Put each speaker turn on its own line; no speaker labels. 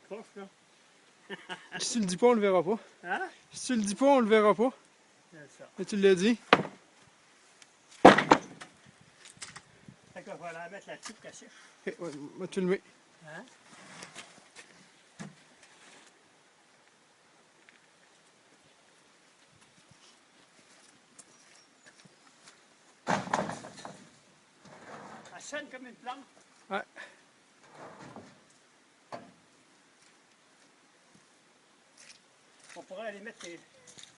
proche, là.
Si tu le dis pas, on le verra pas.
Hein?
Si tu le dis pas, on le verra pas.
C'est ça.
Mais tu l'as dit.
Fait qu'on va la mettre là-dessus pour qu'elle sèche.
Ok, ouais, moi tu le mets.
Hein? Elle sonne comme une plante.
Ouais.
On pourrait aller mettre les